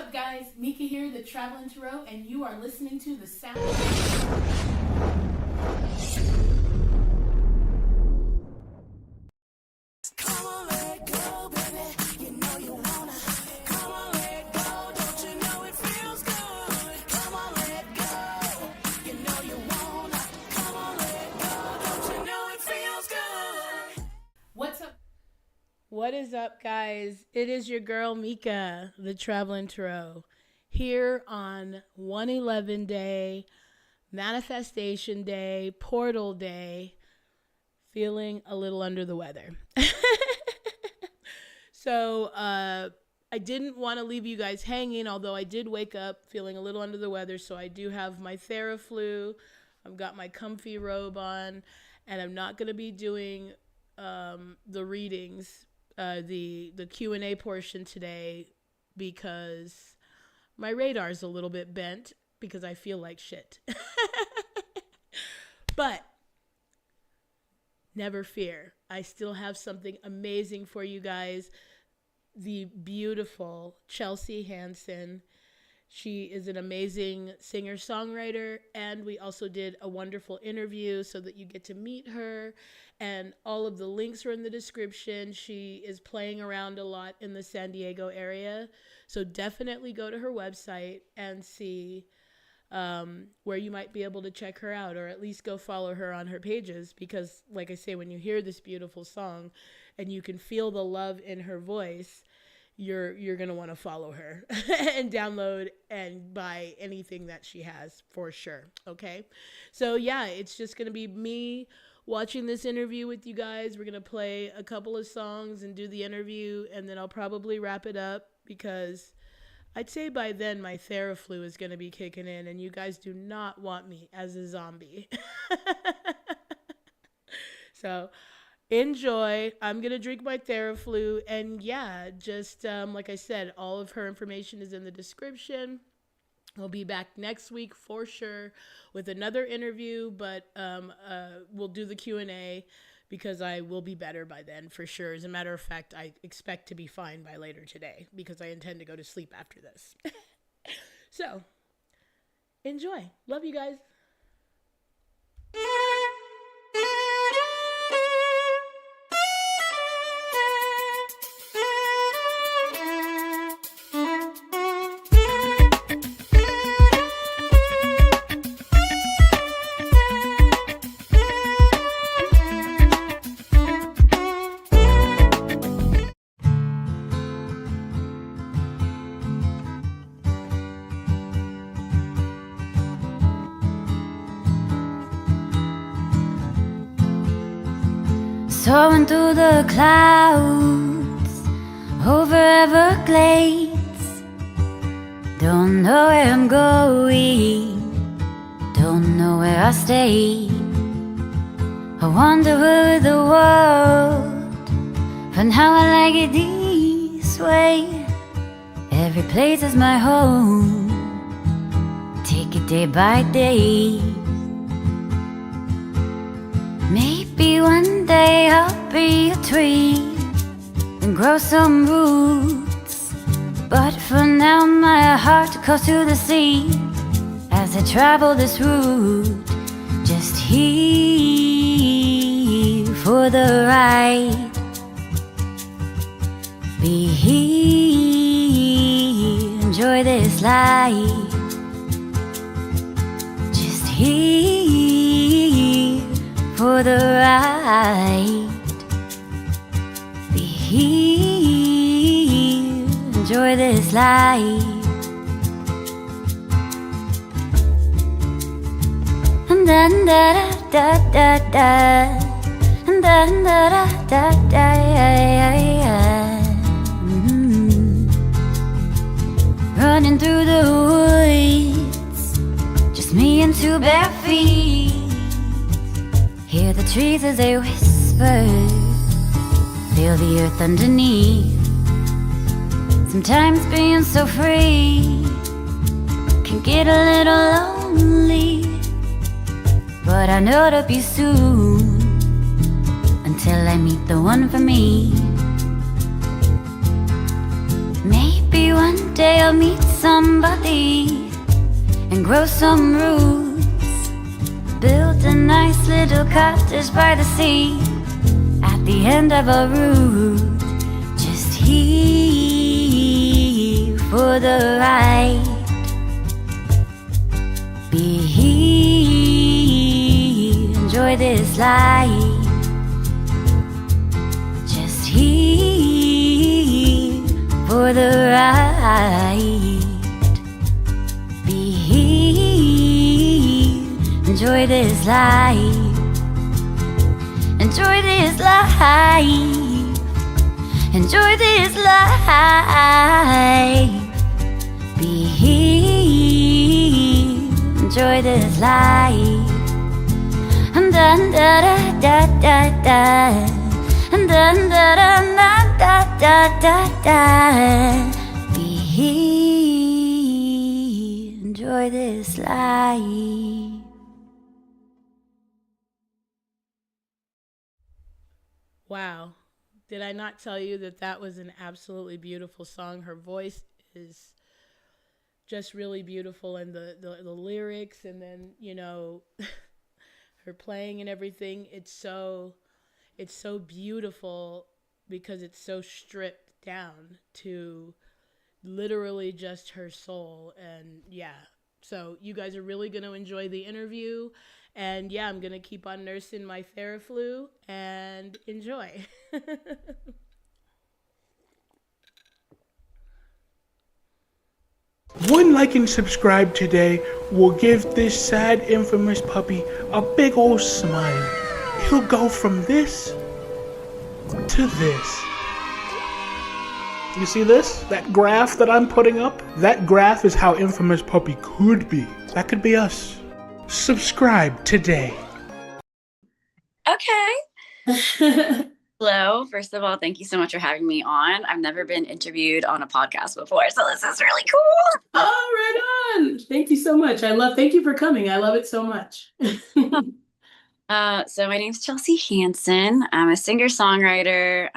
up, guys? Mika here, the Traveling Tarot, and you are listening to the sound. Come on, let go, baby. You know you wanna. Come on, let go. Don't you know it feels good? Come on, let go. You know you wanna. Come on, let go. Don't you know it feels good? What's up? What is up, guys? It is your girl Mika, the Traveling Tarot, here on 111 Day, Manifestation Day, Portal Day, feeling a little under the weather. So I didn't want to leave you guys hanging, although I did wake up feeling a little under the weather. So I do have my Theraflu. I've got my comfy robe on, and I'm not going to be doing the readings, the Q&A portion today, because my radar's a little bit bent because I feel like shit. But never fear. I still have something amazing for you guys. The beautiful Chelsea Hanson. She is an amazing singer-songwriter, and we also did a wonderful interview so that you get to meet her, and all of the links are in the description. She is playing around a lot in the San Diego area, so definitely go to her website and see where you might be able to check her out, or at least go follow her on her pages, because like I say, when you hear this beautiful song and you can feel the love in her voice, you're going to want to follow her and download and buy anything that she has for sure. Okay. So yeah, it's just going to be me watching this interview with you guys. We're going to play a couple of songs and do the interview, and then I'll probably wrap it up, because I'd say by then my Theraflu is going to be kicking in, and you guys do not want me as a zombie. So enjoy. I'm going to drink my Theraflu, and yeah, just like I said, all of her information is in the description. We'll be back next week for sure with another interview, but we'll do the Q&A because I will be better by then for sure. As a matter of fact, I expect to be fine by later today because I intend to go to sleep after this. So, enjoy. Love you guys. Soaring through the clouds over Everglades. Don't know where I'm going, don't know where I stay. I wander over the world, for now I like it this way. Every place is my home, take it day by day. Maybe one day I'll be a tree and grow some roots, but for now my heart goes to the sea as I travel this route. Just here for the ride, be here, enjoy this life. Just here for the ride, be here, enjoy this life. And da da da da da, and da da da da da. Running through the woods, just me and two bare feet. Hear the trees as they whisper, feel the earth underneath. Sometimes being so free can get a little lonely, but I know it'll be soon, until I meet the one for me. Maybe one day I'll meet somebody and grow some roots. Build a nice little cottage by the sea at the end of a route. Just here for the ride. Be here, enjoy this life. Just here for the ride. Be here, enjoy this life. Enjoy this life. Enjoy this life. Be here, enjoy this life. And da da da da da. And da da da da da da da. Be here, enjoy this life. Wow. Did I not tell you that that was an absolutely beautiful song? Her voice is just really beautiful, and the lyrics, and then, her playing and everything. It's so beautiful because it's so stripped down to literally just her soul. And yeah, so you guys are really going to enjoy the interview. And yeah, I'm going to keep on nursing my Theraflu and enjoy. One like and subscribe today will give this sad infamous puppy a big old smile. He'll go from this to this. You see this? That graph that I'm putting up? That graph is how Infamous Puppy could be. That could be us. Subscribe today. Okay. Hello. First of all, thank you so much for having me on. I've never been interviewed on a podcast before, so this is really cool. Oh, right on. Thank you so much. Thank you for coming. I love it so much. So my name's Chelsea Hanson. I'm a singer-songwriter,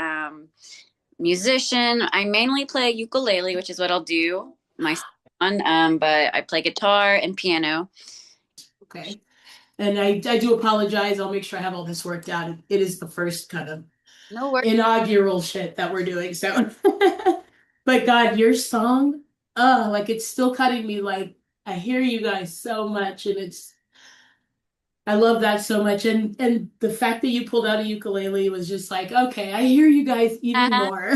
musician. I mainly play ukulele, which is what I'll do my son, but I play guitar and piano. Okay. And I do apologize. I'll make sure I have all this worked out. It is the first kind of No worries. inaugural shit that we're doing. So, but God, your song, like it's still cutting me. Like I hear you guys so much, and I love that so much. And the fact that you pulled out a ukulele was just like, okay, I hear you guys even more.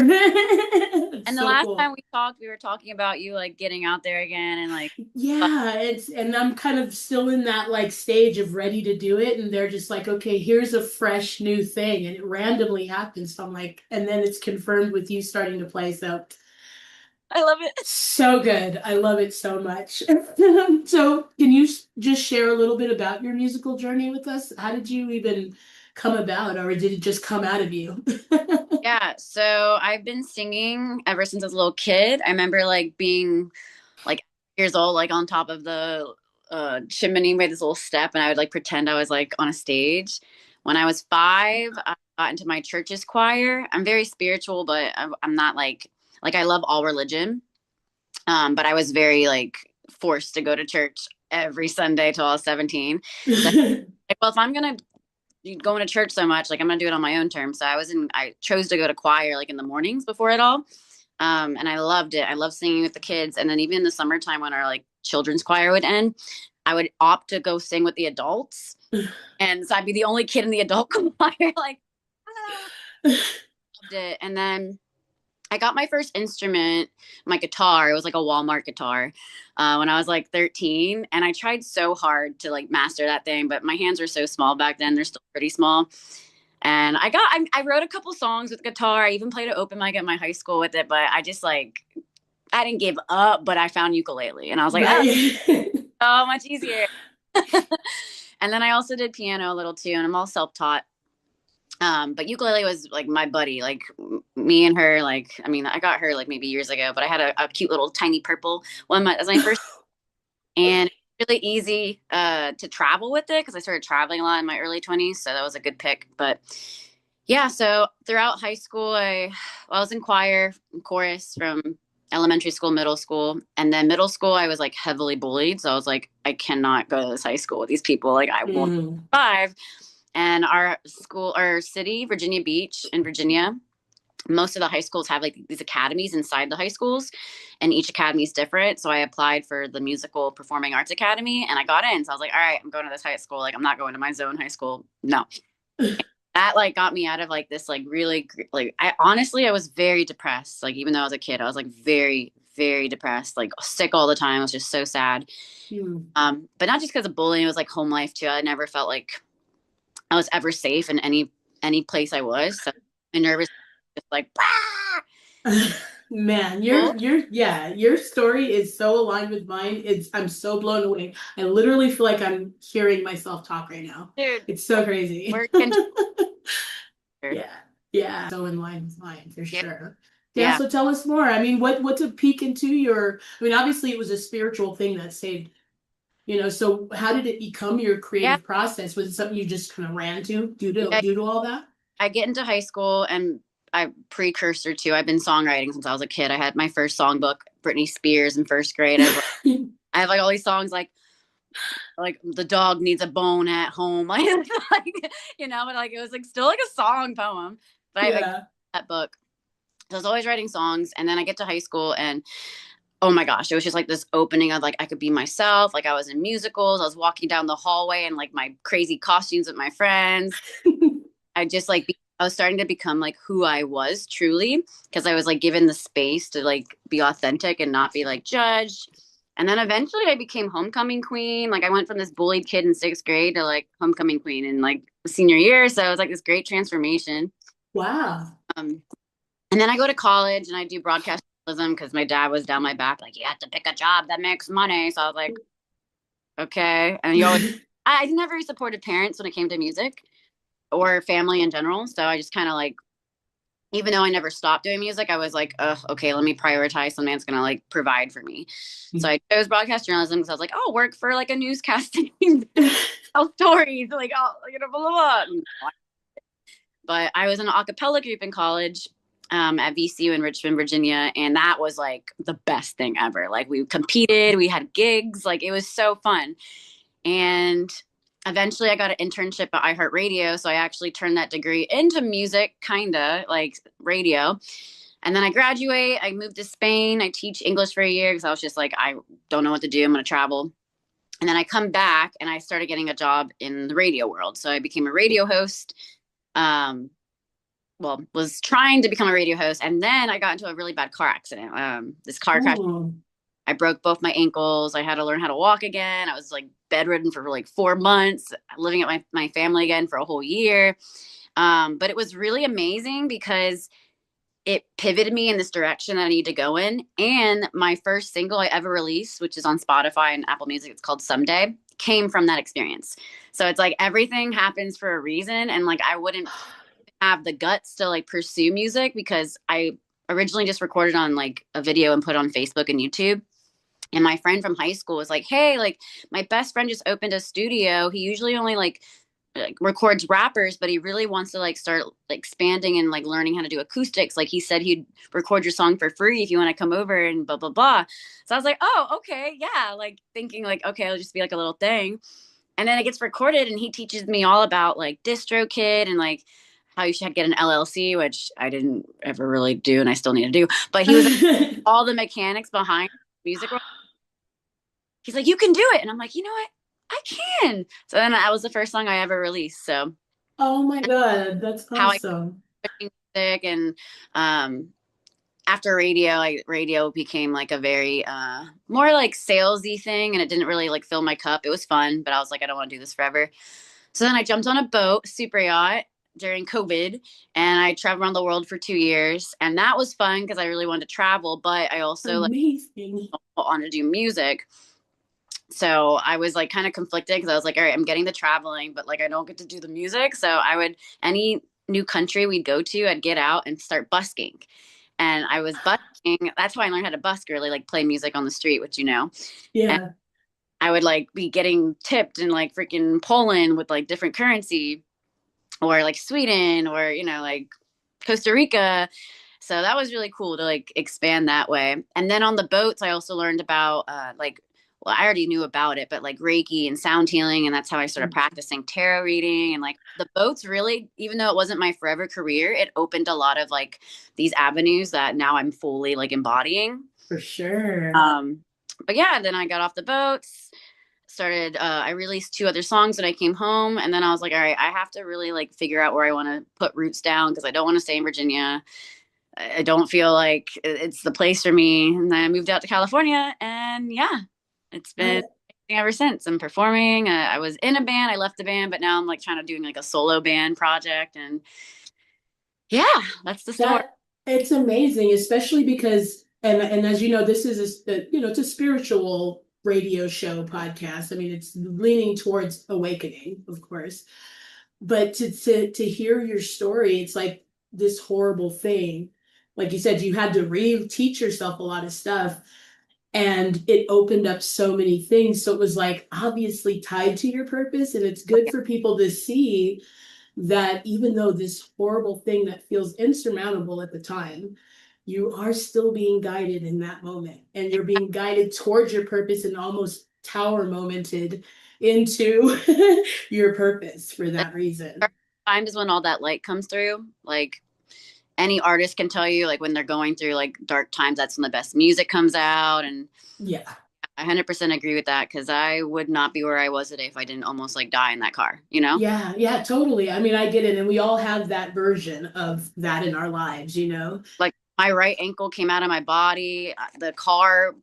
And the last time we talked, we were talking about you like getting out there again and like yeah, and I'm kind of still in that like stage of ready to do it, and they're just like, okay, here's a fresh new thing, and it randomly happens. So I'm like, and then it's confirmed with you starting to play. So I love it. so good. I love it so much. So can you just share a little bit about your musical journey with us? How did you even come about, or did it just come out of you? Yeah, so I've been singing ever since I was a little kid. I remember like being like years old, like on top of the chimney with this little step, and I would like pretend I was like on a stage. When I was 5, I got into my church's choir. I'm very spiritual, but I'm not like I love all religion. But I was very like forced to go to church every Sunday till I was 17. So, like, well, if I'm gonna going to church so much, like I'm gonna do it on my own terms. So I chose to go to choir like in the mornings before it all. And I loved it. I love singing with the kids. And then even in the summertime when our like children's choir would end, I would opt to go sing with the adults. And so I'd be the only kid in the adult choir, like loved it. And then I got my first instrument, my guitar. It was like a Walmart guitar when I was like 13. And I tried so hard to like master that thing, but my hands were so small back then. They're still pretty small. And I wrote a couple songs with guitar. I even played an open mic at my high school with it, but I just like, I didn't give up, but I found ukulele. And I was like, oh, so much easier. And then I also did piano a little too, and I'm all self-taught. But ukulele was like my buddy, like me and her, like, I mean, I got her like maybe years ago, but I had a cute little tiny purple one as my first, and really easy to travel with it because I started traveling a lot in my early 20s, so that was a good pick. But yeah, so throughout high school, I was in choir and chorus from elementary school, middle school. And then middle school, I was like heavily bullied. So I was like, I cannot go to this high school with these people. Like, I won't survive. And our school, our city, Virginia Beach in Virginia, most of the high schools have like these academies inside the high schools, and each academy is different. So I applied for the musical performing arts academy and I got in. So I was like, all right, I'm going to this high school. Like, I'm not going to my zone high school. No. That like got me out of like this like really like I was very depressed. Like, even though I was a kid, I was like very, very depressed, like sick all the time. I was just so sad. But not just because of bullying, it was like home life too. I never felt like I was ever safe in any place I was. So I'm nervous, just like Man, your story is so aligned with mine. I'm so blown away. I literally feel like I'm hearing myself talk right now. dude, It's so crazy. yeah. Yeah, so in line with mine for sure. Yeah, Yeah. so tell us more. I mean, what's a peek into your, I mean, obviously it was a spiritual thing that saved, so how did it become your creative process? Was it something you just kind of ran to due to all that? I get into high school and I precursor to I've been songwriting since I was a kid. I had my first songbook, Britney Spears, in first grade. I have like all these songs like the dog needs a bone at home, like but like it was like still like a song poem. But I like that book. So I was always writing songs, and then I get to high school and oh my gosh, it was just like this opening of like I could be myself. Like, I was in musicals, I was walking down the hallway in like my crazy costumes with my friends. I just like I was starting to become like who I was truly, because I was like given the space to like be authentic and not be like judged. And then eventually I became homecoming queen. Like, I went from this bullied kid in 6th grade to like homecoming queen in like senior year. So it was like this great transformation. Wow. And then I go to college and I do broadcast journalism because my dad was down my back, like, you have to pick a job that makes money. So I was like, okay. And I never supported parents when it came to music or family in general. So I just kind of like, even though I never stopped doing music, I was like, okay, let me prioritize something that's going to like provide for me. So I chose broadcast journalism because I was like, oh, work for like a newscasting, tell stories, like, oh, blah, blah, blah. But I was in an a cappella group in college at VCU in Richmond, Virginia. And that was like the best thing ever. Like, we competed, we had gigs, like it was so fun. And eventually I got an internship at iHeartRadio. So I actually turned that degree into music, kind of like radio. And then I graduate, I moved to Spain. I teach English for a year because I was just like, I don't know what to do. I'm going to travel. And then I come back and I started getting a job in the radio world. So I became a radio host. Was trying to become a radio host. And then I got into a really bad car accident. This car crash. I broke both my ankles. I had to learn how to walk again. I was like bedridden for like 4 months, living at my family again for a whole year. But it was really amazing because it pivoted me in this direction that I need to go in. And my first single I ever released, which is on Spotify and Apple Music, it's called Someday, came from that experience. So it's like everything happens for a reason. And like, I wouldn't have the guts to like pursue music because I originally just recorded on like a video and put on Facebook and YouTube. And my friend from high school was like, hey, like my best friend just opened a studio. He usually only like records rappers, but he really wants to like start like expanding and like learning how to do acoustics. Like, he said he'd record your song for free if you want to come over and blah, blah, blah. So I was like, oh, okay. Yeah. Like thinking like, okay, it'll just be like a little thing. And then it gets recorded and he teaches me all about like DistroKid and like how you should get an LLC, which I didn't ever really do and I still need to do. But he was like, all the mechanics behind music. He's like, you can do it. And I'm like, you know what? I can. So then that was the first song I ever released. So oh my God, that's awesome. How I music and after radio became like a very more like salesy thing, and it didn't really like fill my cup. It was fun, but I was like, I don't want to do this forever. So then I jumped on a boat, super yacht, during COVID, and I traveled around the world for 2 years, and that was fun because I really wanted to travel, but I also amazing. like wanted to do music. So I was like kind of conflicted because I was like, all right, I'm getting the traveling, but like I don't get to do the music. So I would, any new country we'd go to, I'd get out and start busking. And I was busking. That's why I learned how to busk, really, like play music on the street, which Yeah. And I would like be getting tipped in like freaking Poland with like different currency, or like Sweden, or like Costa Rica. So that was really cool to like expand that way. And then on the boats, I also learned about well, I already knew about it, but like Reiki and sound healing. And that's how I started practicing tarot reading. And like the boats really, even though it wasn't my forever career, it opened a lot of like these avenues that now I'm fully like embodying. For sure. But yeah, then I got off the boats, started, I released 2 other songs when I came home. And then I was like, all right, I have to really like figure out where I want to put roots down because I don't want to stay in Virginia. I don't feel like it's the place for me. And then I moved out to California, and yeah, it's been ever since. I'm performing. I was in a band. I left the band, but now I'm like trying to doing like a solo band project. And yeah, that's the story. It's amazing, especially because, and as you know, this is it's a spiritual radio show podcast. I mean, it's leaning towards awakening, of course. But to hear your story, it's like this horrible thing. Like you said, you had to re-teach yourself a lot of stuff, and it opened up so many things. So it was like obviously tied to your purpose, and it's good for people to see that even though this horrible thing that feels insurmountable at the time, you are still being guided in that moment, and you're being guided towards your purpose and almost tower momented into your purpose for that reason. Time is when all that light comes through. Like any artist can tell you, like when they're going through like dark times, that's when the best music comes out. And yeah, I 100% agree with that, because I would not be where I was today if I didn't almost like die in that car, you know? Yeah, totally. I mean, I get it. And we all have that version of that in our lives, you know? Like my right ankle came out of my body. The car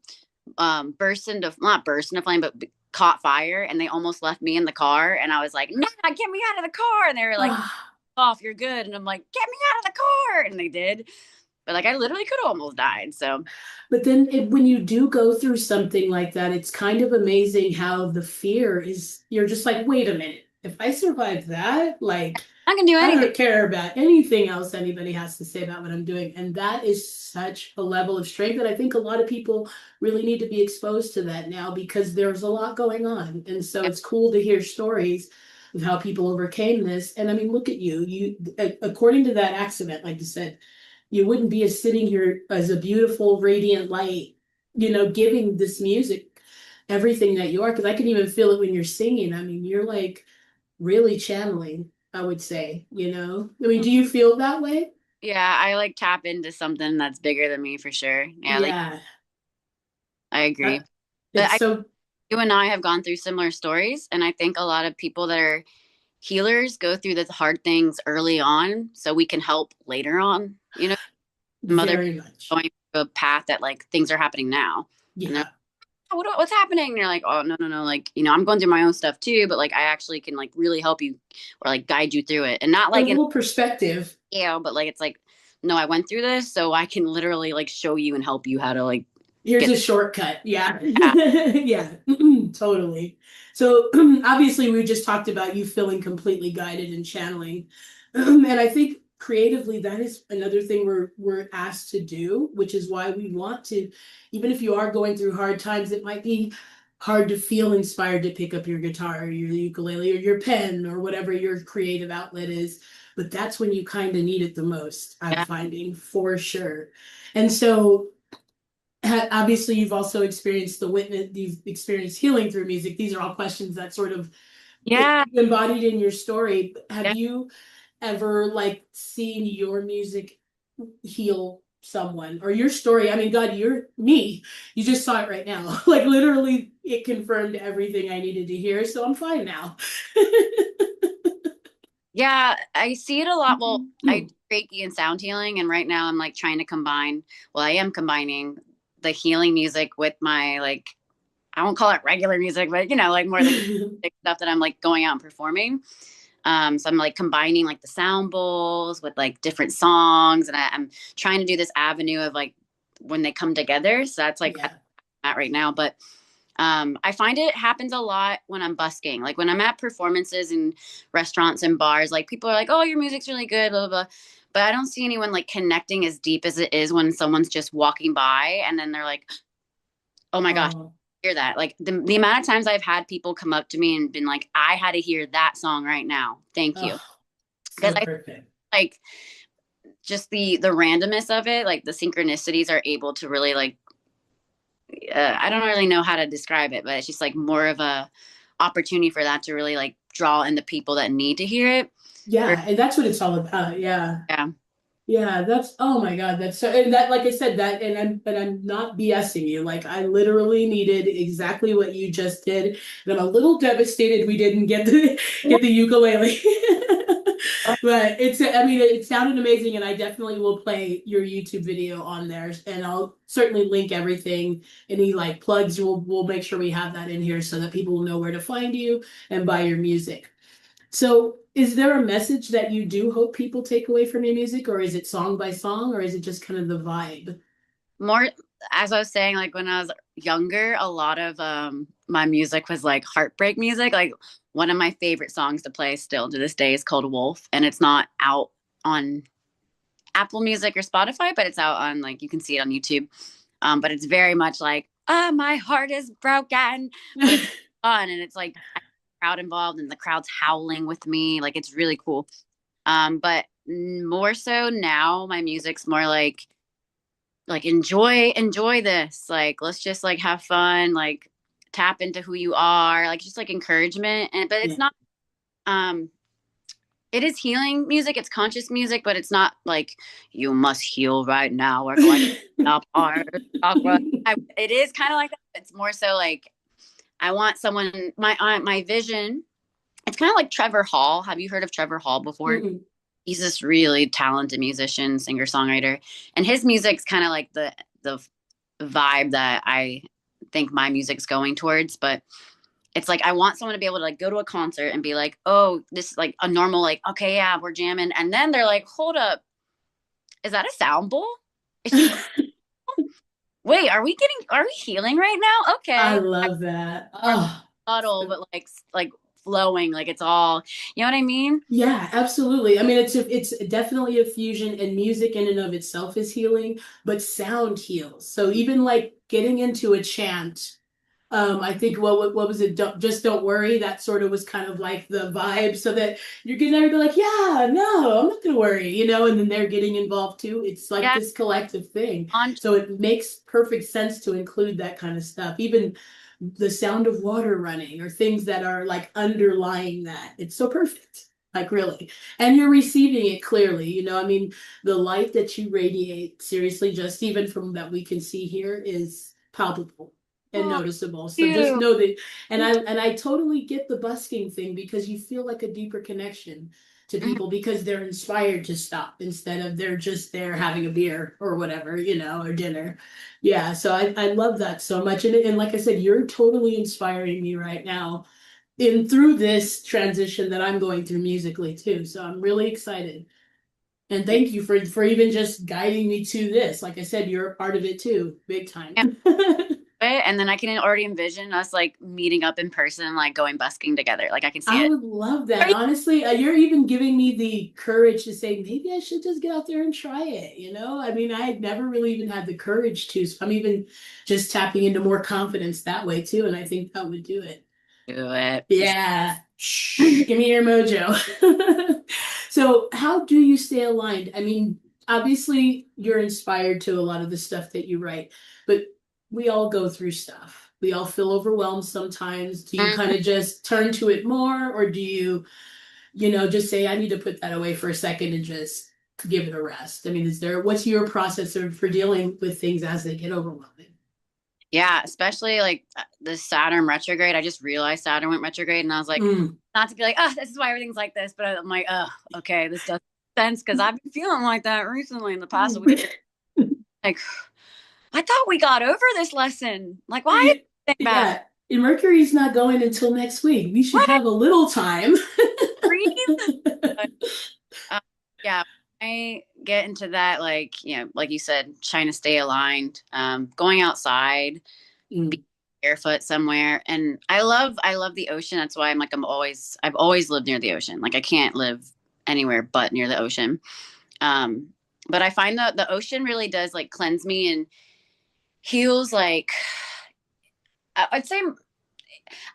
not burst into flame, but caught fire, and they almost left me in the car. And I was like, nah, get me out of the car. And they were like, off, you're good. And I'm like, get me out of the car. And they did. But like I literally could have almost died. So but then when you do go through something like that, it's kind of amazing how the fear is, you're just like, wait a minute, if I survive that, like I can do anything. I don't care about anything else anybody has to say about what I'm doing. And that is such a level of strength that I think a lot of people really need to be exposed to that now, because there's a lot going on. And so it's cool to hear stories of how people overcame this. And I mean, look at you, according to that accident, like you said, you wouldn't be sitting here as a beautiful, radiant light, giving this music everything that you are. Because I can even feel it when you're singing. I mean, you're like really channeling, I would say, I mean, do you feel that way? Yeah, I like tap into something that's bigger than me for sure. Yeah, like I agree. But you and I have gone through similar stories, and I think a lot of people that are healers go through the hard things early on so we can help later on, Very much. Going through a path that like things are happening now. Yeah. What's happening? And you're like, oh no, like, I'm going through my own stuff too, but like I actually can like really help you or like guide you through it. And not like a little perspective. Yeah, but like it's like, no, I went through this, so I can literally like show you and help you how to like here's a shortcut. Yeah. Yeah. Totally. So obviously we just talked about you feeling completely guided and channeling. And I think creatively that is another thing we're asked to do, which is why we want to, even if you are going through hard times, it might be hard to feel inspired to pick up your guitar or your ukulele or your pen or whatever your creative outlet is. But that's when you kind of need it the most, I'm finding, for sure. And so obviously you've also experienced you've experienced healing through music. These are all questions that sort of embodied in your story. Have you ever like seen your music heal someone or your story? I mean, God, you're me. You just saw it right now. Like literally it confirmed everything I needed to hear. So I'm fine now. Yeah, I see it a lot. Well, I do Reiki and sound healing, and right now I'm like trying to I am combining the healing music with my like, I won't call it regular music, but like more the stuff that I'm like going out and performing. So I'm like combining like the sound bowls with like different songs, and I'm trying to do this avenue of like when they come together. So that's like at right now, but I find it happens a lot when I'm busking, like when I'm at performances in restaurants and bars, like people are like, oh, your music's really good, blah, blah, blah. But I don't see anyone like connecting as deep as it is when someone's just walking by and then they're like, oh my gosh, hear that. Like the amount of times I've had people come up to me and been like, I had to hear that song right now. Thank you. Because so perfect. Like just the randomness of it, like the synchronicities are able to really like I don't really know how to describe it, but it's just like more of a opportunity for that to really like draw in the people that need to hear it. Or, Yeah, and that's what it's all about. Yeah. yeah. Yeah, that's oh my God, that's so and that like I said that and I'm not BSing you. Like I literally needed exactly what you just did. And I'm a little devastated we didn't get the ukulele. But it's I mean it sounded amazing and I definitely will play your YouTube video on there and I'll certainly link everything. Any like plugs we'll make sure we have that in here so that people will know where to find you and buy your music. So, is there a message that you do hope people take away from your music, or is it song by song, or is it just kind of the vibe? More, as I was saying, like when I was younger, a lot of my music was like heartbreak music. Like one of my favorite songs to play still to this day is called Wolf, and it's not out on Apple Music or Spotify, but it's out on like you can see it on YouTube. But it's very much like, my heart is broken, but it's fun and it's like crowd involved and the crowd's howling with me. Like it's really cool. But more so now, my music's more like enjoy this. Like let's just like have fun. Like tap into who you are. Like just like encouragement. And but it's Yeah. not. Um, it is healing music. It's conscious music, but it's not like you must heal right now. We're going up our chakra. It is kind of like that. It's more so like I want someone. My vision. It's kind of like Trevor Hall. Have you heard of Trevor Hall before? Mm-mm. He's this really talented musician, singer songwriter, and his music's kind of like the vibe that I think my music's going towards. But it's like I want someone to be able to like go to a concert and be like, oh, this is like a normal like, okay, yeah, we're jamming, and then they're like, hold up, is that a sound bowl? Is she? Wait, are we healing right now? I Okay, love that. more Oh, subtle, but like flowing, like it's all, you know what I mean? yeah, absolutely. I mean, it's definitely a fusion, and music in and of itself is healing, but sound heals. So even like getting into a chant. I think what was it? Just don't worry. That sort of was kind of like the vibe, so that you're gonna be like, yeah, no, I'm not gonna worry, and then they're getting involved too. It's like Yeah, this collective thing, on so it makes perfect sense to include that kind of stuff. Even the sound of water running or things that are like underlying that. It's so perfect. Like really. And you're receiving it clearly. I mean, the light that you radiate, seriously, just even from that we can see here is palpable and oh, noticeable. So just you. know that and I totally get the busking thing because you feel like a deeper connection to Mhm. people because they're inspired to stop instead of they're just there having a beer or whatever, or dinner. Yeah, so I love that so much. And like I said, you're totally inspiring me right now in through this transition that I'm going through musically too. So I'm really excited. And thank you for even just guiding me to this. Like I said, you're a part of it too, big time. Yeah. And then I can already envision us like meeting up in person, like going busking together. Like I can see I it. would love that. Honestly, you're even giving me the courage to say maybe I should just get out there and try it. I mean, I had never really even had the courage to. So I'm even just tapping into more confidence that way too. And I think that would do it. Do it. Yeah. Shh, give me your mojo. So, how do you stay aligned? I mean, obviously, you're inspired to a lot of the stuff that you write, but we all go through stuff. We all feel overwhelmed sometimes. Do you kind of just turn to it more, or do you, just say, I need to put that away for a second and just give it a rest? I mean, what's your process for dealing with things as they get overwhelming? Yeah, especially like the Saturn retrograde. I just realized Saturn went retrograde, and I was like, Mm. not to be like, oh, this is why everything's like this, but I'm like, oh, okay, this does sense because I've been feeling like that recently in the past week. Like, I thought we got over this lesson. Like, why is it bad? Yeah, and Mercury's not going until next week. We should What? have a little time. Breathe. But, uh, yeah, I get into that, like, like you said, trying to stay aligned, going outside, Mm. be barefoot somewhere. And I love the ocean. That's why I've always lived near the ocean. Like I can't live anywhere but near the ocean. Um, but I find that the ocean really does like cleanse me and heals. Like I'd say,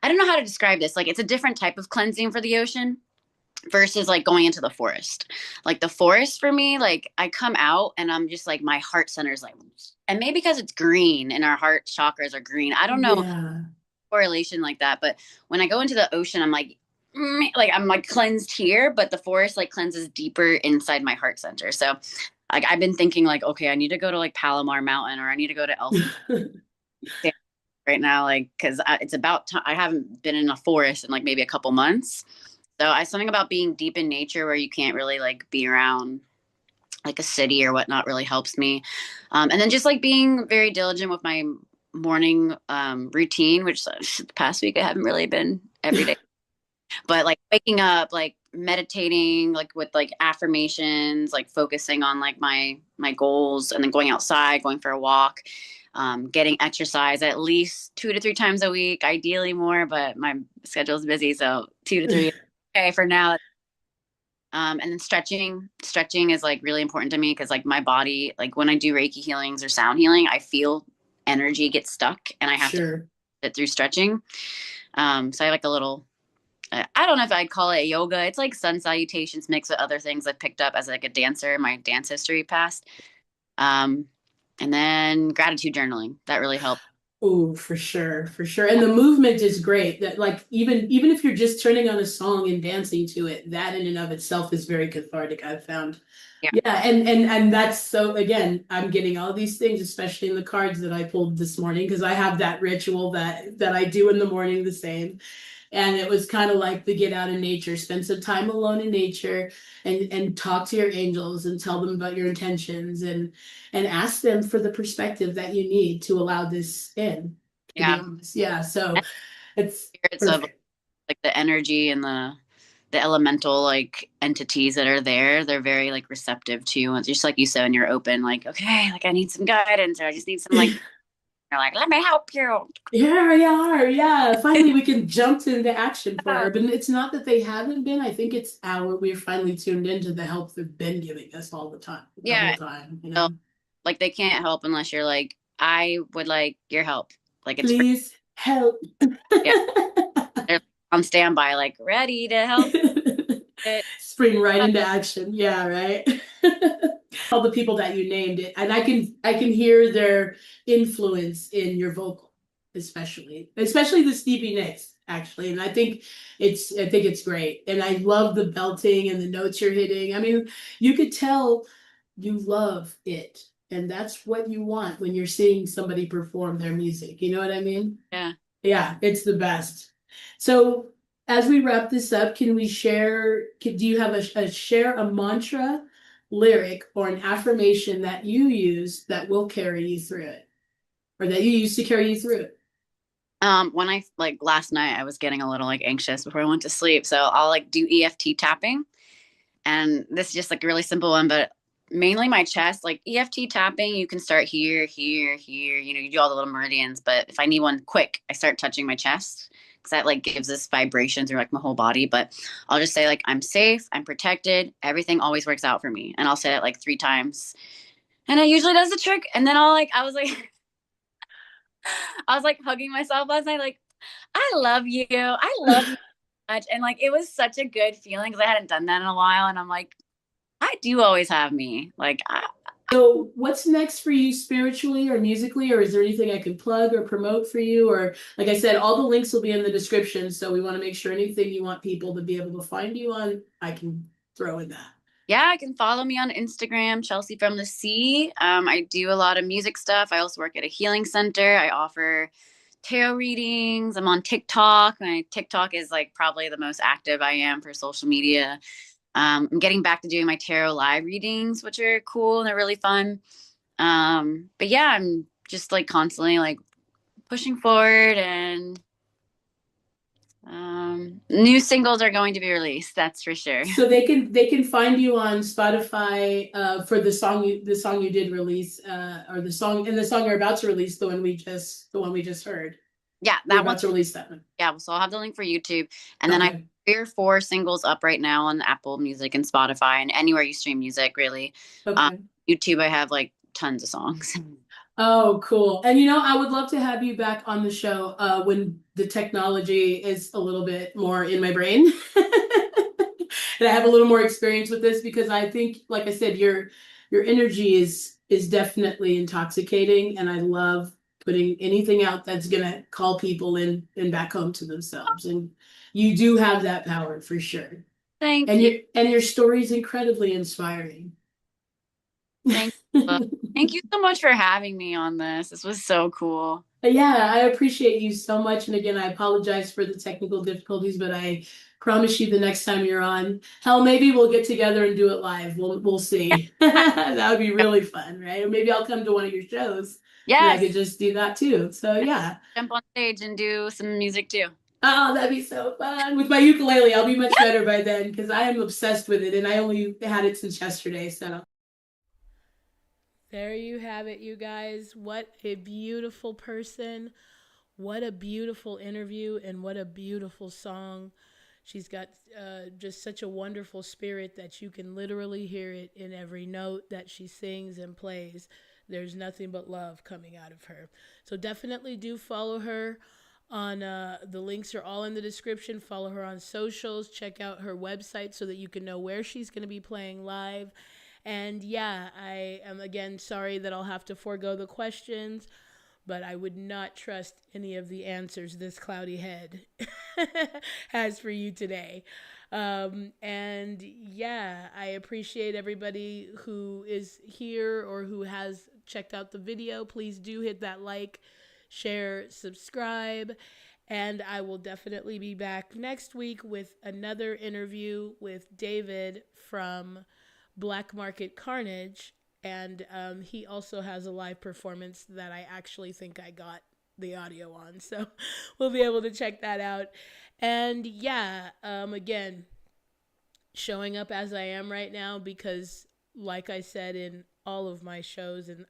I don't know how to describe this. Like it's a different type of cleansing for the ocean versus like going into the forest. Like the forest for me, like I come out and I'm just like my heart center is like, and maybe because it's green and our heart chakras are green. I don't know Yeah. correlation like that, but when I go into the ocean, I'm like I'm like cleansed here, but the forest like cleanses deeper inside my heart center. So like I've been thinking like, okay, I need to go to like Palomar Mountain or I need to go to Elf right now, like because it's about time. I haven't been in a forest in like maybe a couple months. So I something about being deep in nature where you can't really like be around like a city or whatnot really helps me. And then just like being very diligent with my morning routine, which the past week I haven't really been every day, but like waking up, like meditating, like with like affirmations, like focusing on like my goals, and then going outside, going for a walk, getting exercise at least 2 to 3 times a week, ideally more, but my schedule is busy, so 2 to 3. Okay, for now. And then stretching is like really important to me because like my body, like when I do Reiki healings or sound healing, I feel energy get stuck and I have to Sure. get through stretching. So I like a little, I don't know if I'd call it yoga. It's like sun salutations mixed with other things I've picked up as like a dancer in my dance history past. Um, and then gratitude journaling. That really helped. Oh, for sure, for sure. And the movement is great. That like even if you're just turning on a song and dancing to it, that in and of itself is very cathartic, I've found. Yeah. Yeah, and that's so again, I'm getting all these things, especially in the cards that I pulled this morning, because I have that ritual that I do in the morning the same. And it was kind of like the get out in nature, spend some time alone in nature and talk to your angels and tell them about your intentions and ask them for the perspective that you need to allow this in, to be Yeah. honest. Yeah, so And it's spirits of perfect. like the energy and the elemental like entities that are there, they're very like receptive to, and just like you said, and you're open, like, okay, like I need some guidance or I just need some like, they're like, let me help you. Here we are. Yeah, finally we can jump into action for Yeah. her. But it's not that they haven't been. I think it's we're finally tuned into the help they've been giving us all the time, the whole Yeah. time, you So, know. like they can't help unless you're like, I would like your help. Like it's free. Please help. Yeah. They're on standby, like ready to help it. Spring right into action. Yeah, right. All the people that you named it, and I can hear their influence in your vocal, especially the Stevie Nicks actually, and I think it's great, and I love the belting and the notes you're hitting. I mean, you could tell you love it, and that's what you want when you're seeing somebody perform their music. You know what I mean? Yeah. Yeah, it's the best. So as we wrap this up, can we share, do you have a share a mantra, lyric, or an affirmation that you use that will carry you through it? Or that you used to carry you through it? When I like last night, I was getting a little like anxious before I went to sleep, so I'll like do EFT tapping, and this is just like a really simple one, but mainly my chest. Like EFT tapping, you can start here, here, here. You know, you do all the little meridians, but if I need one quick, I start touching my chest because that like gives this vibration through like my whole body. But I'll just say like I'm safe, I'm protected, everything always works out for me, and I'll say it like 3 times, and it usually does the trick. And then I was like, I was like hugging myself last night, like I love you, I love you much, and like it was such a good feeling because I hadn't done that in a while, and I'm like, I do always have me. Like, So what's next for you spiritually or musically, or is there anything I can plug or promote for you? Or like I said, all the links will be in the description, so we want to make sure anything you want people to be able to find you on, I can throw in that. yeah, I can follow me on Instagram, Chelsea from the Sea. I do a lot of music stuff. I also work at a healing center. I offer tarot readings. I'm on TikTok. My TikTok is like probably the most active I am for social media. I'm getting back to doing my tarot live readings, which are cool and they're really fun. But yeah, I'm just like constantly like pushing forward, and new singles are going to be released. That's for sure. So they can find you on Spotify for the song you did release or the song you're about to release, the one we just heard. Yeah, You're that one. about to release that one. Yeah, so I'll have the link for YouTube, and then I have Okay. 3 or 4 singles up right now on Apple Music and Spotify and anywhere you stream music, really. Okay. YouTube, I have like tons of songs. Oh, cool. And I would love to have you back on the show when the technology is a little bit more in my brain. and I have a little more experience with this because I think, like I said, your energy is definitely intoxicating, and I love putting anything out that's gonna call people in and back home to themselves. And you do have that power for sure. Thank And you. your story is incredibly inspiring. Thank you. Thank you so much for having me on this. This was so cool. Yeah, I appreciate you so much. And again, I apologize for the technical difficulties, but I promise you the next time you're on, hell, maybe we'll get together and do it live. We'll see. That would be really fun, right? Or maybe I'll come to one of your shows and I Yes. could just do that too. So yeah. Jump on stage and do some music too. Oh, that'd be so fun. With my ukulele, I'll be much better by then because I am obsessed with it and I only had it since yesterday. So There you have it, you guys. What a beautiful person. What a beautiful interview and what a beautiful song. She's got just such a wonderful spirit that you can literally hear it in every note that she sings and plays. There's nothing but love coming out of her. So definitely do follow her on the links are all in the description. Follow her on socials. Check out her website so that you can know where she's going to be playing live. And yeah, I am again sorry that I'll have to forego the questions, but I would not trust any of the answers this cloudy head has for you today. And yeah, I appreciate everybody who is here or who has checked out the video. Please do hit that like, share, subscribe. And I will definitely be back next week with another interview with David from Black Market Carnage. And he also has a live performance that I actually think I got the audio on. So we'll be able to check that out. And yeah, again, showing up as I am right now because, like I said in all of my shows, and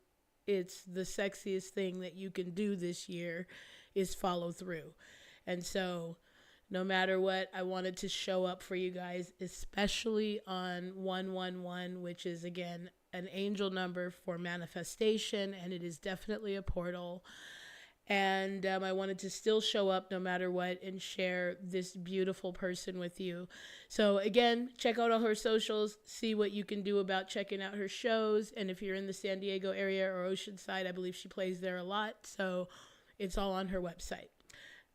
it's the sexiest thing that you can do this year is follow through. And so no matter what, I wanted to show up for you guys, especially on 111, which is, again, an angel number for manifestation, and it is definitely a portal. And I wanted to still show up no matter what and share this beautiful person with you. So again, check out all her socials, see what you can do about checking out her shows. And if you're in the San Diego area or Oceanside, I believe she plays there a lot. So it's all on her website.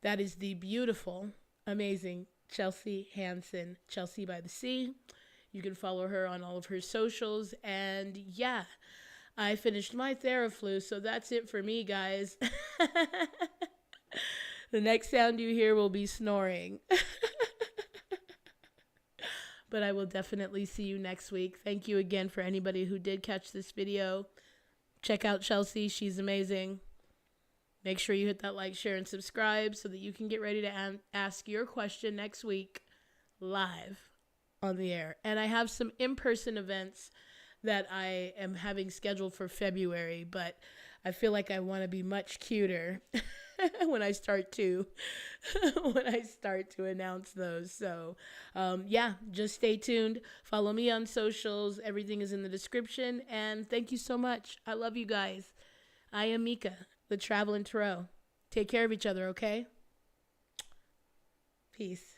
That is the beautiful, amazing Chelsea Hanson, Chelsea by the Sea. You can follow her on all of her socials. And yeah, I finished my Theraflu, so that's it for me, guys. The next sound you hear will be snoring. But I will definitely see you next week. Thank you again for anybody who did catch this video. Check out Chelsea. She's amazing. Make sure you hit that like, share, and subscribe so that you can get ready to ask your question next week live on the air. And I have some in-person events that I am having scheduled for February, but I feel like I want to be much cuter when I start to announce those. So yeah, just stay tuned. Follow me on socials. Everything is in the description. And thank you so much. I love you guys. I am Mika, the Traveling Tarot. Take care of each other, okay? Peace.